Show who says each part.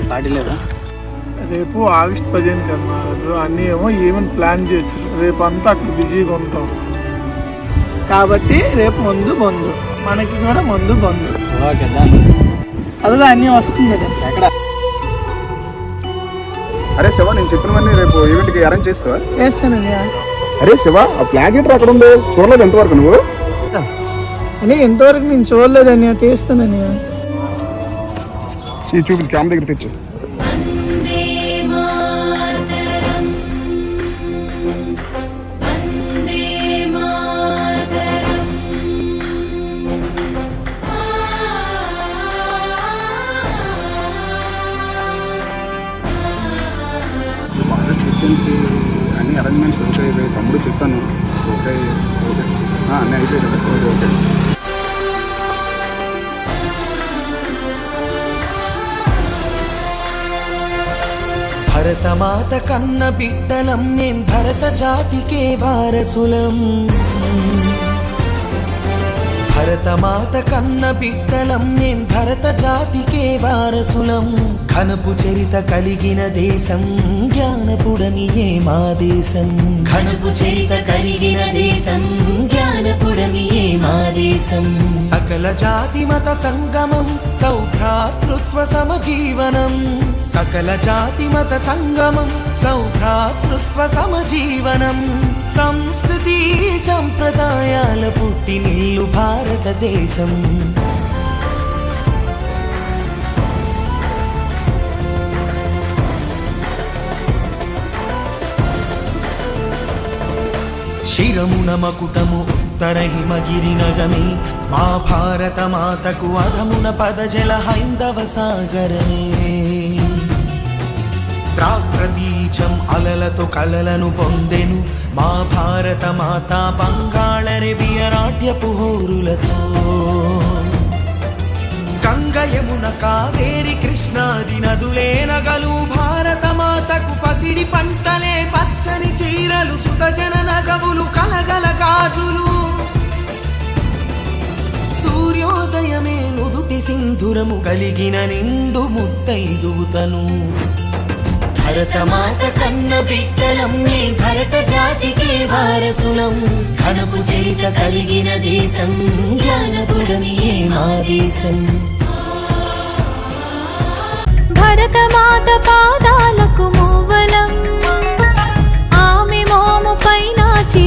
Speaker 1: Party లేదా?
Speaker 2: రేపు August 15 కన్నా రోజు అన్నీ ఏమో ఈవెంట్ ప్లాన్ చేసి రేపు అంతా అక్కడ బిజీగా ఉంటాం కాబట్టి రేపు ముందు బంధు మనకి కూడా ముందు బంధు.
Speaker 1: ఓకేదా?
Speaker 2: అదే అన్నీ వస్తుంది కదా.
Speaker 1: ఎక్కడ?
Speaker 3: అరే శివ, నేను చెప్పినవన్నీ రేపు ఈవెంట్కి అరేంజ్ చేస్తావా?
Speaker 2: చేస్తానండి.
Speaker 3: అరే శివ, ఆ ఫ్లాగ్ ఏంటర్ అక్కడ ఉంది, చూడలేదు ఎంతవరకు నువ్వు?
Speaker 2: అని ఎంతవరకు నేను చూడలేదని తీస్తానని.
Speaker 3: చూపించి క్యామ్ దగ్గర తెచ్చు. అన్ని అరేంజ్మెంట్స్ ఓకే అయిపోయి, తమ్ముడు చెప్పాను ఓకే ఓకే అన్నీ అయిపోయి కదా. ఓకే
Speaker 4: భరతమాత కన్న బిడ్డలం మేం భరత జాతికే వారసులం. భరతమాత కన్న బిడ్డలం మేం భరత జాతికే వారసులం. ఘనపు చరిత కలిగిన దేశం జ్ఞానపుడమియే మా దేశం. ఘనపు చరిత కలిగిన దేశం జ్ఞానపుడమియే మా దేశం. సకల జాతి మత సంగమం సౌభ్రాతృత్వ సమజీవనం. సకల జాతి మత సంగమం సౌభ్రాతృత్వ సమజీవనం. సంస్కృతి సంప్రదాయాల పుట్టినిల్లు భారతదేశం. శిరమున మకుటము ఉత్తర హిమగిరి నగమే మా భారత మాతకు అధమున పదజల హైందవ సాగరమే. ప్రాగ్రతీచం అలలతో కలలను పొందెను మా భారత మాత బంగాళరెవియరాట్యపు హోరులతో. గంగ యమున కావేరి కృష్ణాది నదులే నగలు భారత మాతకు పసిడి పంటలే పచ్చని చీరలు సుతజన నగవులు కలగల గాజులు. సూర్యోదయమే నుదుటి సింధురము కలిగిన నిండు ముత్తైదువుతను. భరతమాత కన్న బిడ్డలం మే భరత జాతికే వారసులం. ఘనపు చరిత కలిగిన దేశం జ్ఞానపుడమియే మా దేశం.
Speaker 5: భరతమాత పాదాలకు మూవలం ఆమె మోము పైన